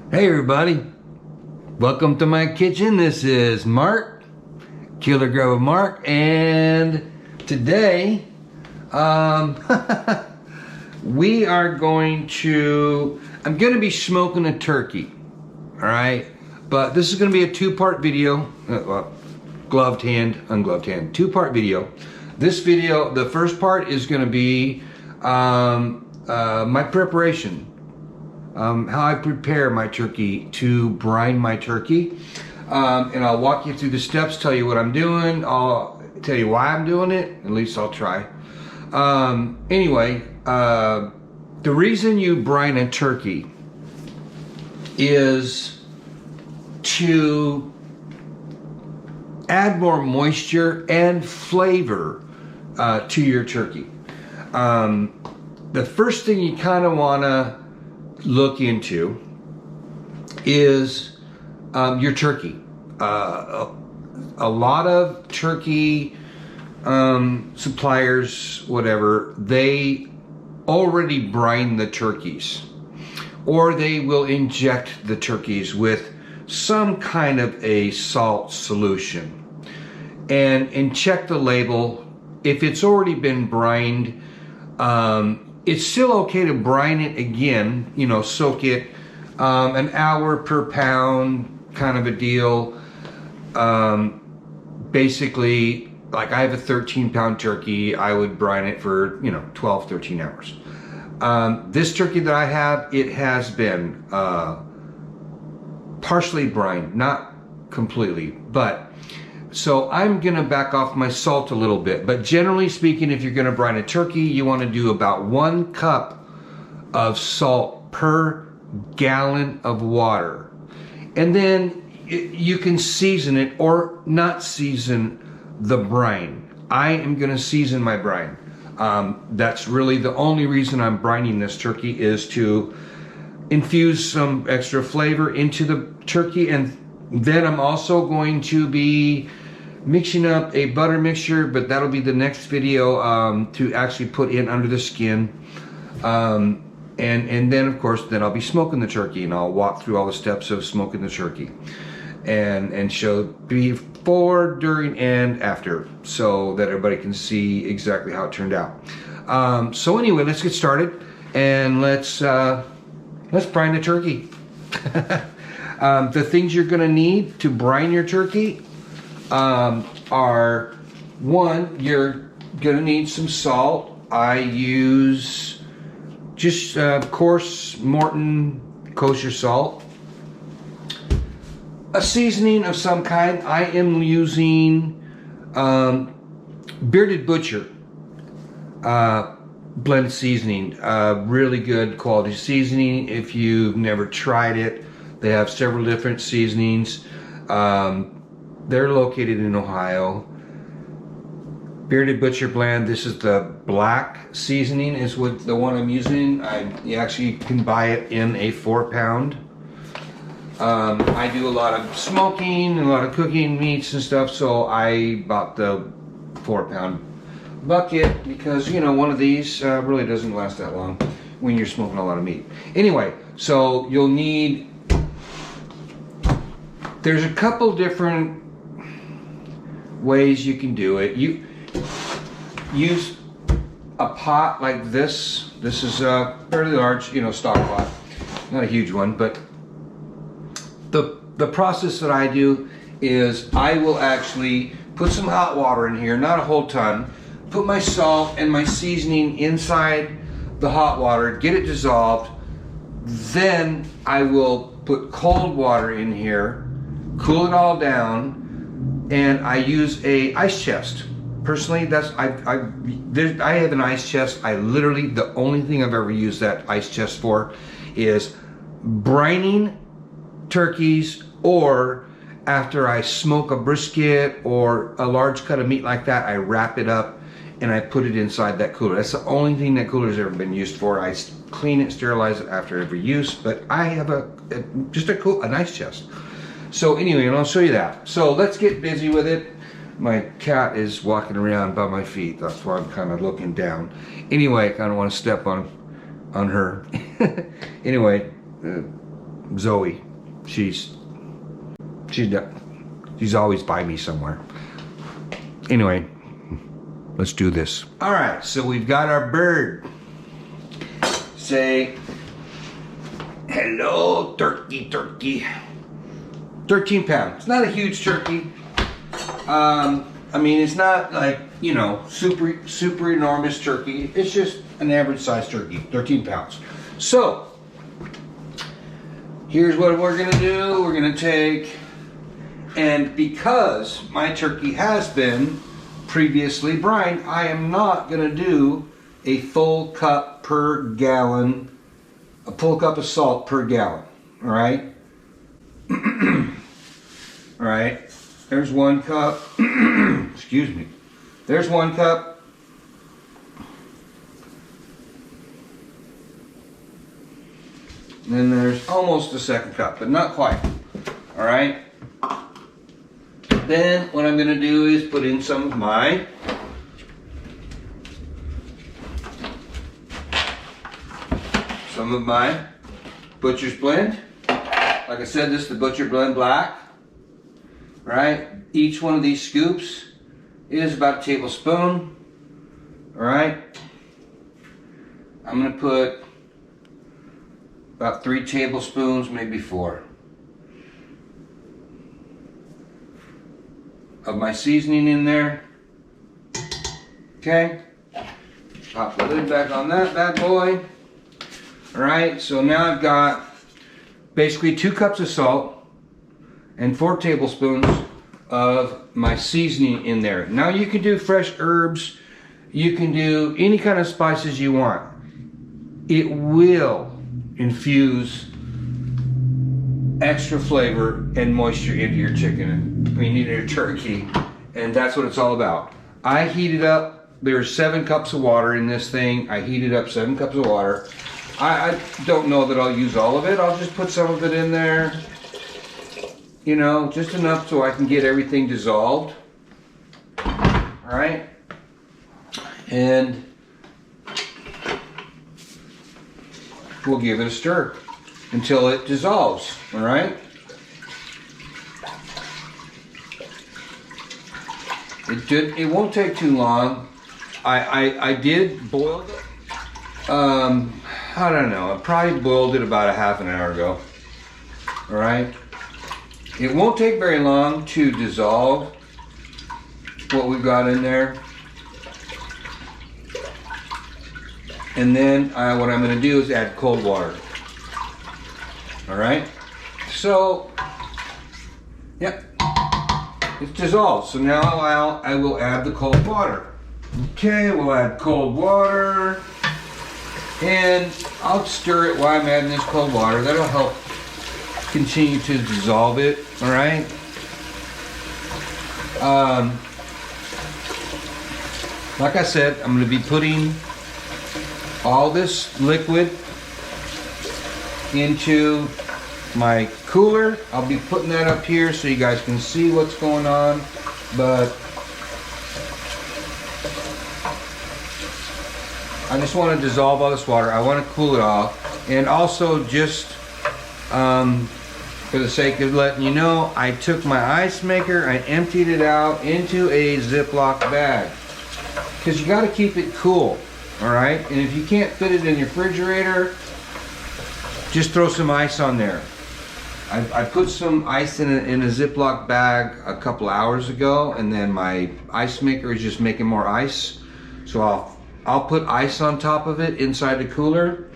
Hey everybody, welcome to my kitchen. This is Mark, Killer Grove Mark, and today we are I'm going to be smoking a turkey, alright? But this is going to be a two-part video, gloved hand, ungloved hand, two-part video. This video, the first part is going to be my preparation. How I prepare my turkey to brine my turkey, and I'll walk you through the steps, tell you what I'm doing, I'll tell you why I'm doing it, at least I'll try. Anyway, the reason you brine a turkey is to add more moisture and flavor to your turkey. The first thing you kind of want to look into is your turkey. A lot of turkey suppliers, whatever, they already brine the turkeys, or they will inject the turkeys with some kind of a salt solution, and check the label. If it's already been brined, it's still okay to brine it again, you know, soak it an hour per pound kind of a deal. Basically, like I have a 13-pound turkey, I would brine it for, 12, 13 hours. This turkey that I have, it has been partially brined, not completely, but so I'm gonna back off my salt a little bit, but generally speaking, if you're gonna brine a turkey, you want to do about 1 cup of salt per gallon of water. And then you can season it or not season the brine. I am gonna season my brine. That's really the only reason I'm brining this turkey, is to infuse some extra flavor into the turkey. And then I'm also going to be mixing up a butter mixture, but that'll be the next video, to actually put in under the skin. And then of course, then I'll be smoking the turkey, and I'll walk through all the steps of smoking the turkey and show before, during, and after, so that everybody can see exactly how it turned out. So anyway, let's get started, and let's brine the turkey. The things you're gonna need to brine your turkey are, one, you're gonna need some salt. I use just coarse Morton kosher salt. A seasoning of some kind. I am using Bearded Butcher blend seasoning. Really good quality seasoning. If you've never tried it, they have several different seasonings. They're located in Ohio. Bearded Butcher blend. This is the black seasoning, is what the one I'm using. You actually can buy it in a 4-pound. I do a lot of smoking and a lot of cooking meats and stuff, so I bought the 4-pound bucket because, one of these really doesn't last that long when you're smoking a lot of meat. Anyway, so you'll need, there's a couple different ways you can do it. You use a pot like this. This is a fairly large, stock pot, not a huge one, but the process that I do is I will actually put some hot water in here, not a whole ton, put my salt and my seasoning inside the hot water, get it dissolved, then I will put cold water in here, cool it all down, and I use a ice chest. Personally, I have an ice chest. I literally, the only thing I've ever used that ice chest for is brining turkeys, or after I smoke a brisket or a large cut of meat like that, I wrap it up and I put it inside that cooler. That's the only thing that cooler's ever been used for. I clean it, sterilize it after every use, but I have just a nice chest. So anyway, and I'll show you that. So let's get busy with it. My cat is walking around by my feet. That's why I'm kind of looking down. Anyway, I kind of want to step on her. Anyway, Zoe, she's always by me somewhere. Anyway, let's do this. All right, so we've got our bird. Say, hello, turkey, turkey. 13 pounds. It's not a huge turkey. I mean, it's not like, you know, super enormous turkey. It's just an average sized turkey, 13 pounds. So, here's what we're gonna do. We're gonna take, and because my turkey has been previously brined, I am not gonna do a full cup per gallon, a full cup of salt per gallon, all right? All right, there's 1 cup. Excuse me. There's 1 cup. And then there's almost a 2nd cup, but not quite. All right. Then what I'm going to do is put in some of my Butcher's Blend. Like I said, this is the Butcher Blend Black. Right? Each one of these scoops is about a tablespoon. All right? I'm going to put about 3 tablespoons, maybe 4, of my seasoning in there. Okay? Pop the lid back on that bad boy. All right, so now I've got basically 2 cups of salt and 4 tablespoons of my seasoning in there. Now you can do fresh herbs, you can do any kind of spices you want. It will infuse extra flavor and moisture into your chicken, into your turkey, and that's what it's all about. I heated up, there's 7 cups of water in this thing. I heated up 7 cups of water. I don't know that I'll use all of it. I'll just put some of it in there. You know, just enough so I can get everything dissolved. All right. And we'll give it a stir until it dissolves. All right. It won't take too long. I did boil it. I don't know. I probably boiled it about a half an hour ago. All right. It won't take very long to dissolve what we've got in there. And then what I'm going to do is add cold water. All right. So, yep. It's dissolved. So now I will add the cold water. Okay, we'll add cold water. And I'll stir it while I'm adding this cold water. That'll help continue to dissolve it, all right? Like I said, I'm going to be putting all this liquid into my cooler. I'll be putting that up here so you guys can see what's going on, but I just want to dissolve all this water. I want to cool it off. And also just for the sake of letting you know, I took my ice maker, I emptied it out into a Ziploc bag. Because you got to keep it cool, all right? And if you can't fit it in your refrigerator, just throw some ice on there. I put some ice in a Ziploc bag a couple hours ago, and then my ice maker is just making more ice. So I'll put ice on top of it inside the cooler,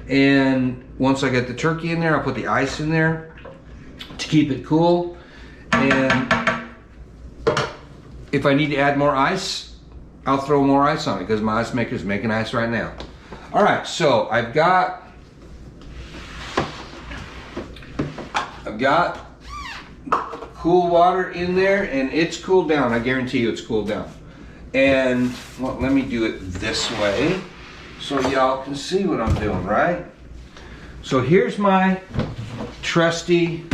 and once I get the turkey in there, I'll put the ice in there to keep it cool. And if I need to add more ice, I'll throw more ice on it because my ice maker is making ice right now. All right, so I've got cool water in there, and it's cooled down. I guarantee you it's cooled down. And well, let me do it this way so y'all can see what I'm doing, right? So here's my trusty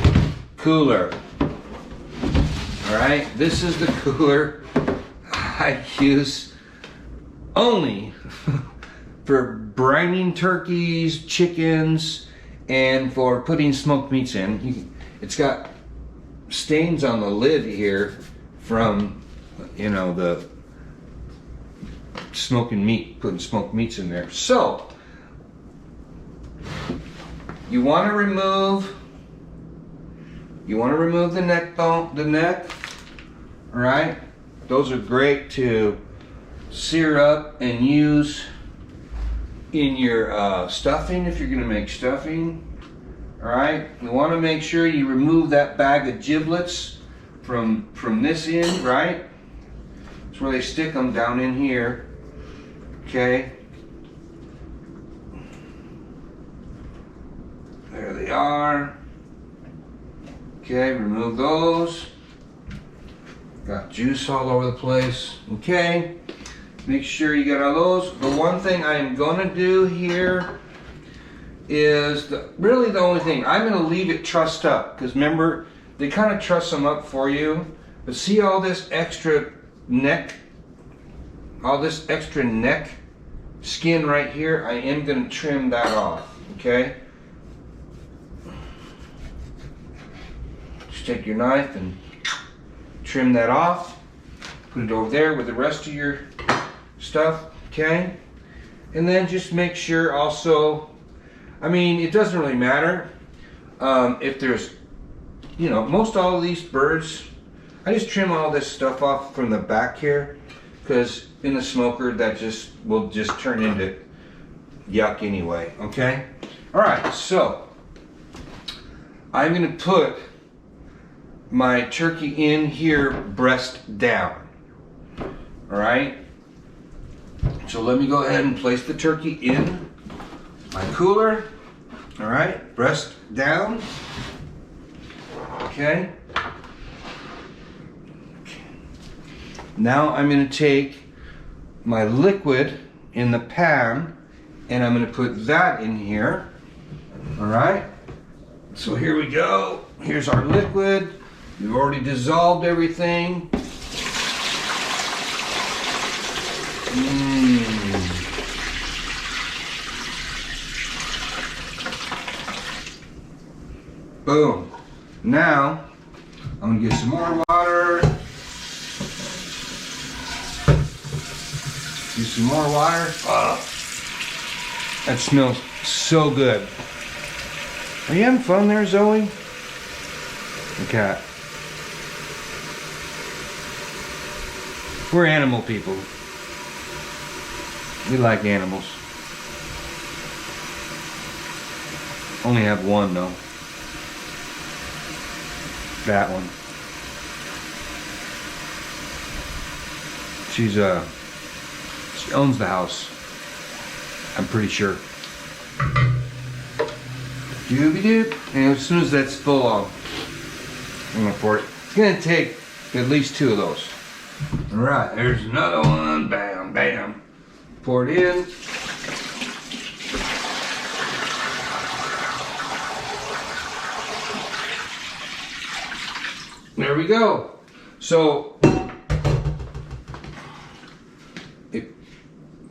cooler. All right, this is the cooler I use only for brining turkeys, chickens, and for putting smoked meats in. It's got stains on the lid here from, you know, the smoking meat, putting smoked meats in there. So you want to remove the neck bone, all right? Those are great to sear up and use in your stuffing if you're going to make stuffing. All right, you want to make sure you remove that bag of giblets from this end, right? That's where they stick them, down in here. Okay. There they are. Okay, remove those. Got juice all over the place. Okay. Make sure you get all those. The one thing I'm gonna do here is really the only thing. I'm gonna leave it trussed up, because remember, they kind of truss them up for you. But see all this extra neck, skin right here? I am gonna trim that off, okay? Just take your knife and trim that off. Put it over there with the rest of your stuff, okay? And then just make sure also, I mean, it doesn't really matter if there's, you know, most all of these birds, I just trim all this stuff off from the back here, because in the smoker that will just turn into yuck anyway, okay? All right, so I'm gonna put my turkey in here breast down, all right? So let me go ahead and place the turkey in my cooler. All right, breast down. Okay. Now I'm going to take my liquid in the pan and I'm going to put that in here. All right. So here we go. Here's our liquid. We've already dissolved everything. Boom. Now, I'm gonna get some more water. Get some more water. Oh, that smells so good. Are you having fun there, Zoe? The cat. We're animal people. We like animals. Only have one though. That one. She owns the house. I'm pretty sure. Doobie doop. And as soon as that's full, I'm gonna pour it. It's gonna take at least 2 of those. All right, there's another one. Bam, bam. Pour it in. There we go. So,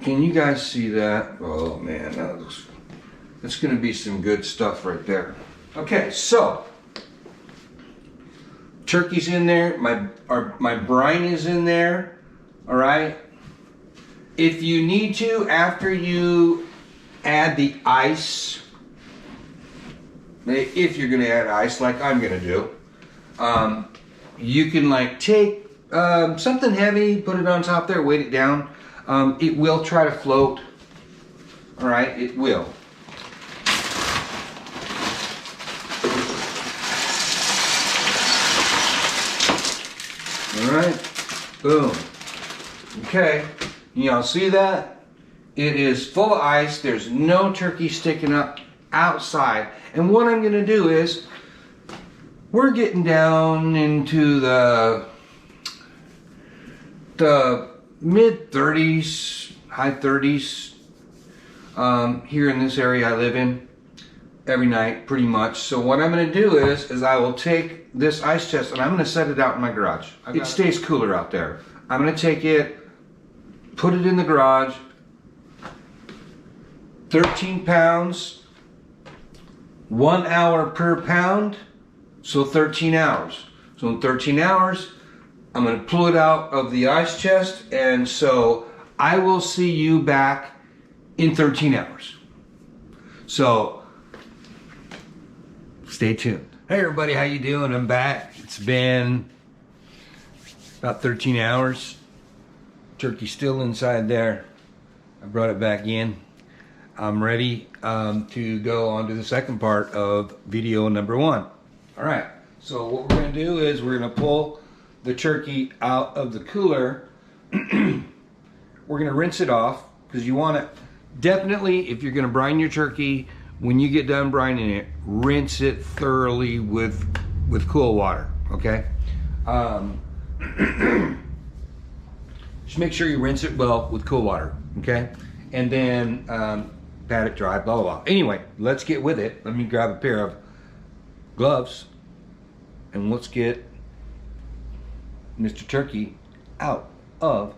can you guys see that? Oh man, that's going to be some good stuff right there. Okay, so turkey's in there. My brine is in there. All right. If you need to, after you add the ice, if you're going to add ice, like I'm going to do. You can like take something heavy, put it on top there, weight it down. It will try to float. All right, it will. All right, boom. Okay, y'all see that? It is full of ice. There's no turkey sticking up outside. And what I'm gonna do is, we're getting down into the mid 30s, high 30s here in this area I live in every night pretty much. So what I'm going to do is I will take this ice chest and I'm going to set it out in my garage. It stays cooler out there. I'm going to take it, put it in the garage, 13 pounds 1 hour per pound, so 13 hours. So in 13 hours, I'm gonna pull it out of the ice chest, and so I will see you back in 13 hours. So stay tuned. Hey everybody, how you doing? I'm back. It's been about 13 hours. Turkey's still inside there. I brought it back in. I'm ready to go on to the second part of video number 1. All right, so what we're gonna do is we're gonna pull the turkey out of the cooler. We're gonna rinse it off, because you want to definitely, if you're gonna brine your turkey, when you get done brining it, rinse it thoroughly with cool water, okay? Just make sure you rinse it well with cool water, okay? And then pat it dry, blah, blah, blah. Anyway, let's get with it. Let me grab a pair of gloves and let's get Mr. Turkey out of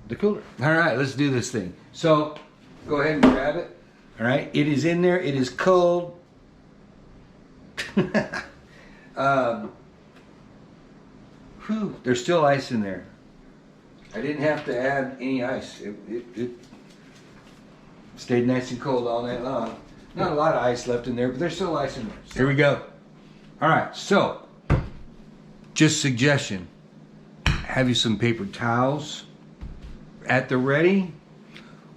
the cooler. All right, let's do this thing. So go ahead and grab it. All right, it is in there. It is cold. There's still ice in there. I didn't have to add any ice. It stayed nice and cold all night long. Not a lot of ice left in there, but there's still ice in there. So, here we go. All right, so just suggestion, have you some paper towels at the ready.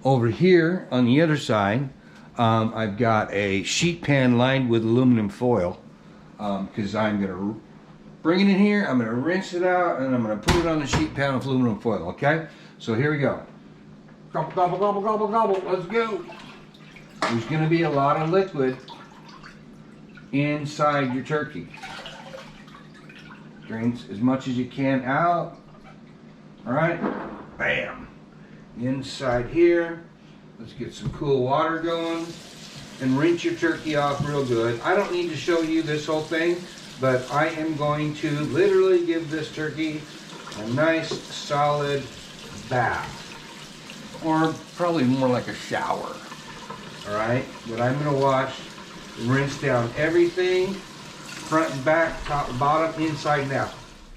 Over here on the other side, I've got a sheet pan lined with aluminum foil, because I'm gonna bring it in here, I'm gonna rinse it out, and I'm gonna put it on the sheet pan with aluminum foil, okay? So here we go. Gobble, gobble, gobble, gobble, gobble, let's go. There's gonna be a lot of liquid inside your turkey. Drain as much as you can out. All right, bam. Inside here, let's get some cool water going and rinse your turkey off real good. I don't need to show you this whole thing, but I am going to literally give this turkey a nice solid bath, or probably more like a shower. All right, but I'm gonna wash, rinse down everything, front and back, top and bottom, inside and out.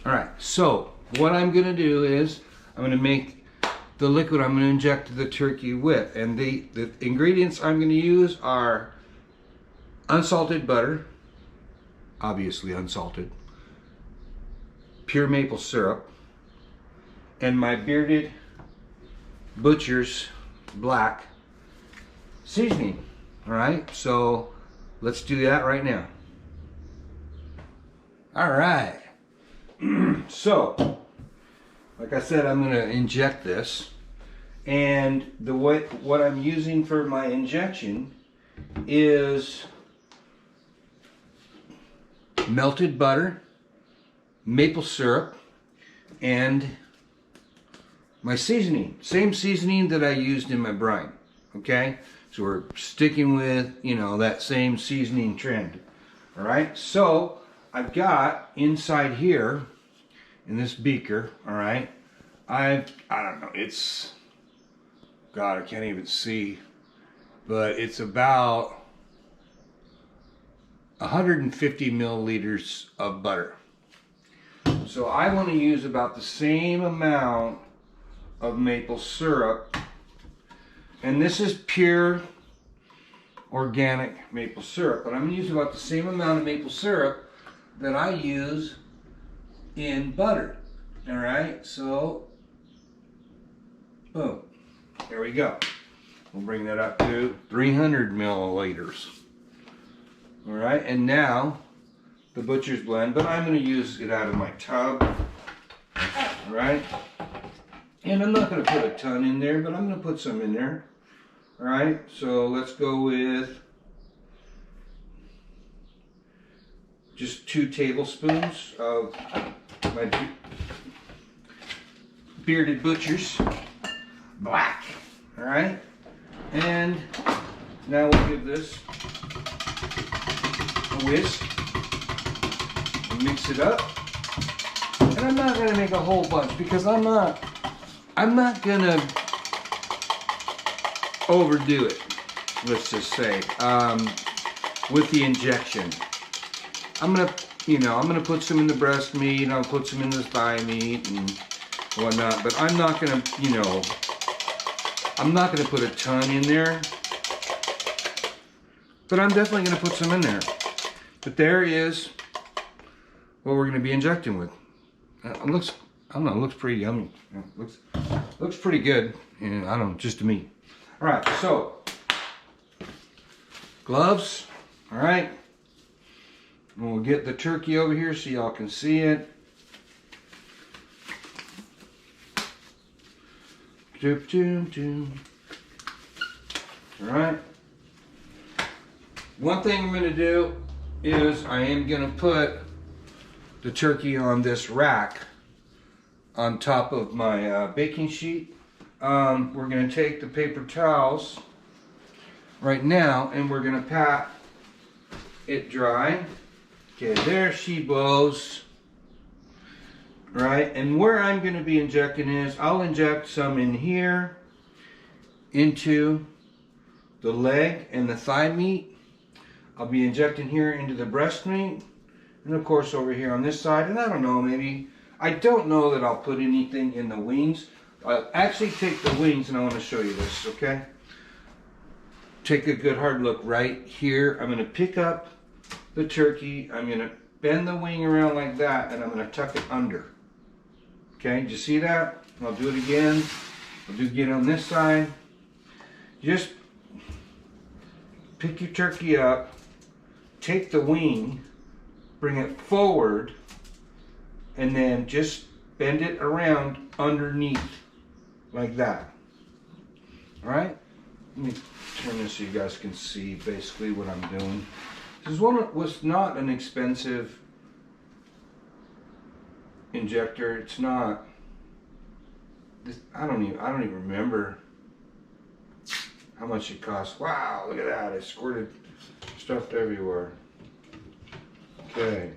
All right, so what I'm gonna do is I'm gonna make the liquid I'm gonna inject the turkey with, and the ingredients I'm gonna use are unsalted butter, obviously unsalted, pure maple syrup, and my bearded butcher's black seasoning. All right, so let's do that right now. All right, so like I said, I'm gonna inject this, and what I'm using for my injection is melted butter, maple syrup, and my seasoning. Same seasoning that I used in my brine, okay? So we're sticking with, you know, that same seasoning trend. All right, so I've got inside here in this beaker, all right, I don't know, it's, God, I can't even see, but it's about 150 milliliters of butter. So I want to use about the same amount of maple syrup, and this is pure organic maple syrup, but I'm going to use about the same amount of maple syrup that I use in butter. All right, so boom, there we go. We'll bring that up to 300 milliliters. All right, and now the butcher's blend, but I'm going to use it out of my tub. All right, and I'm not going to put a ton in there, but I'm going to put some in there. All right, so let's go with just 2 tablespoons of my bearded butcher's black. All right, and now we'll give this a whisk and mix it up. And I'm not going to make a whole bunch, because I'm not going to overdo it, let's just say. with the injection. I'm gonna put some in the breast meat, I'll put some in the thigh meat and whatnot, but I'm not gonna, I'm not gonna put a ton in there, but I'm definitely gonna put some in there. But there is what we're gonna be injecting with. It looks, I don't know, it looks pretty yummy. It looks pretty good, and I don't know, just to me. All right, so gloves. All right, and we'll get the turkey over here so y'all can see it. Doop, doop, doop. All right. One thing I'm going to do is I am going to put the turkey on this rack on top of my baking sheet. We're going to take the paper towels right now and we're going to pat it dry. Okay, there she blows. Right, and where I'm going to be injecting is I'll inject some in here into the leg and the thigh meat. I'll be injecting here into the breast meat, and of course over here on this side. And I don't know, maybe, I don't know that I'll put anything in the wings. I'll actually take the wings, and I want to show you this, okay? Take a good hard look right here. I'm going to pick up the turkey, I'm going to bend the wing around like that, and I'm going to tuck it under. Okay, did you see that? I'll do it again. I'll do it again on this side. Just pick your turkey up, take the wing, bring it forward, and then just bend it around underneath like that. All right? Let me turn this so you guys can see basically what I'm doing. This was not an expensive injector. It's not. I don't even remember how much it cost. Wow, look at that! I squirted stuff everywhere. Okay.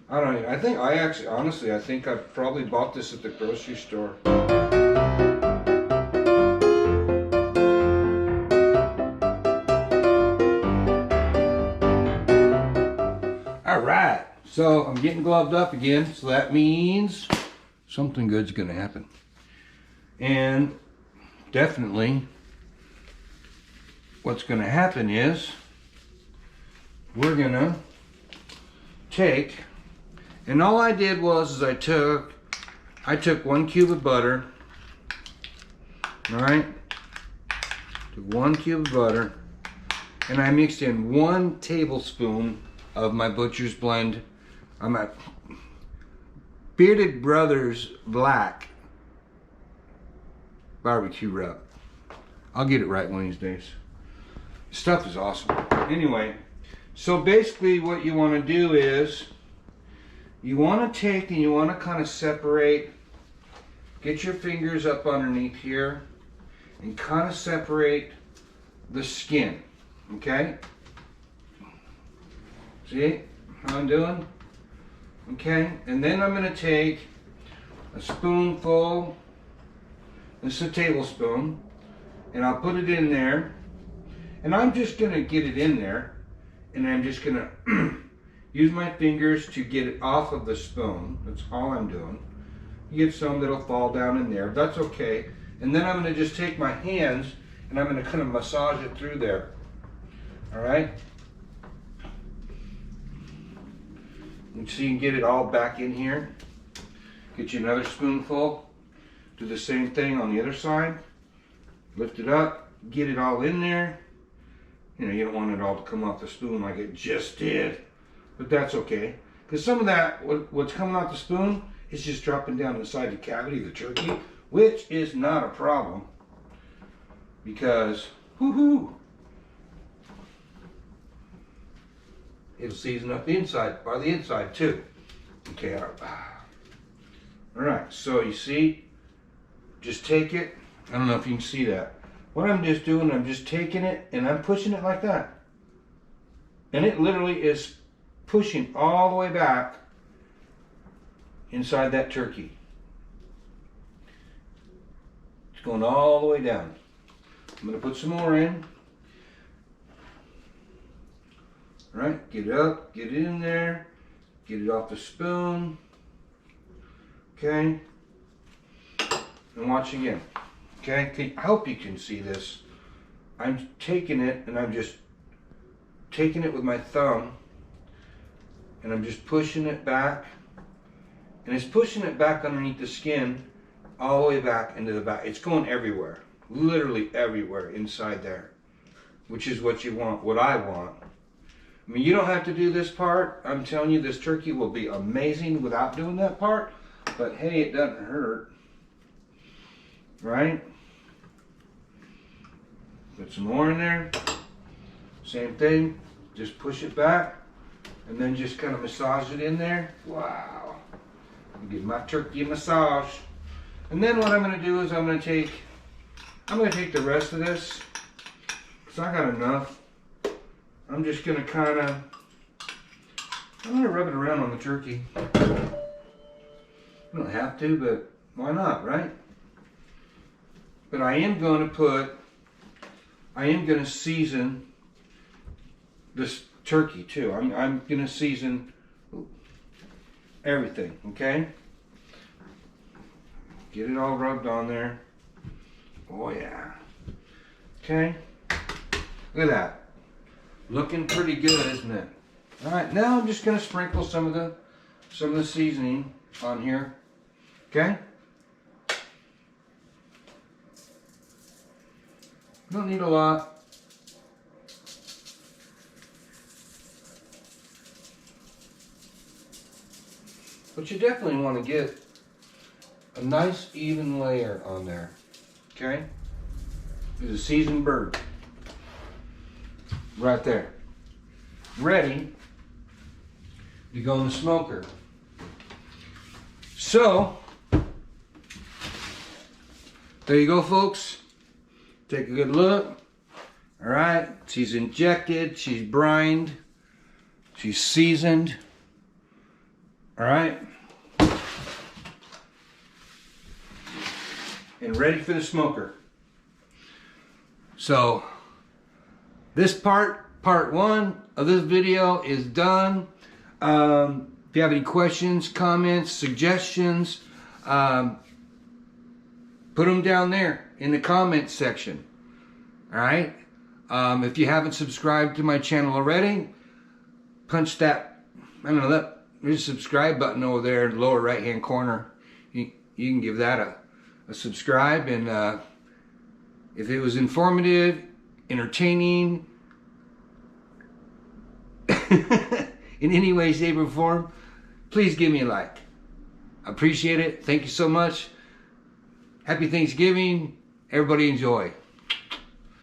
Honestly, I think I probably bought this at the grocery store. All right. So I'm getting gloved up again, so that means something good's gonna happen. And definitely what's gonna happen is we're gonna take, and all I did was I took 1 cube of butter, all right? Took 1 cube of butter, and I mixed in 1 tablespoon of my Butcher's Blend. I'm at Bearded Brothers Black barbecue rub. I'll get it right one of these days. Stuff is awesome. Anyway, so basically what you want to do is you want to take and you want to kind of separate, get your fingers up underneath here and kind of separate the skin, okay? See how I'm doing? Okay, and then I'm going to take a spoonful, this is a tablespoon, and I'll put it in there, and I'm just going to get it in there, and I'm just going to use my fingers to get it off of the spoon. That's all I'm doing. You get some that'll fall down in there, that's okay. And then I'm going to just take my hands, and I'm going to kind of massage it through there. All right? So you can get it all back in here. Get you another spoonful. Do the same thing on the other side. Lift it up. Get it all in there. You know, you don't want it all to come off the spoon like it just did. But that's okay. Because some of that, what's coming off the spoon, is just dropping down inside the cavity of the turkey, which is not a problem. Because, whoo-hoo, it'll season up the inside, by the inside too. Okay, all right, so you see, just take it. I don't know if you can see that. What I'm just doing, I'm just taking it and I'm pushing it like that. And it literally is pushing all the way back inside that turkey. It's going all the way down. I'm going to put some more in. All right, get it up, get it in there, get it off the spoon. Okay, and watch again. Okay, I hope you can see this. I'm taking it and I'm just taking it with my thumb and I'm just pushing it back, and it's pushing it back underneath the skin all the way back into the back. It's going everywhere, literally everywhere inside there, which is what you want, what I want. I mean, you don't have to do this part. I'm telling you, this turkey will be amazing without doing that part, but hey, it doesn't hurt, right? Put some more in there, same thing, just push it back and then just kind of massage it in there. Wow, give my turkey a massage. And then what I'm going to do is I'm going to take the rest of this, because I got enough. I'm just going to I'm going to rub it around on the turkey. You don't have to, but why not, right? But I am going to season this turkey too. I'm going to season everything, okay? Get it all rubbed on there. Oh yeah. Okay. Look at that. Looking pretty good, isn't it? All right, now I'm just going to sprinkle some of the seasoning on here. Okay? Don't need a lot. But you definitely want to get a nice even layer on there. Okay? There's a seasoned bird. Right there. Ready to go in the smoker. So, there you go, folks. Take a good look. All right, she's injected, she's brined, she's seasoned. All right, and ready for the smoker. So, this part one of this video is done. If you have any questions, comments, suggestions, put them down there in the comments section. All right. If you haven't subscribed to my channel already, punch that, there's a subscribe button over there in the lower right hand corner. You can give that a subscribe, and if it was informative, entertaining, in any way, shape, or form, please give me a like. I appreciate it. Thank you so much. Happy Thanksgiving. Everybody enjoy.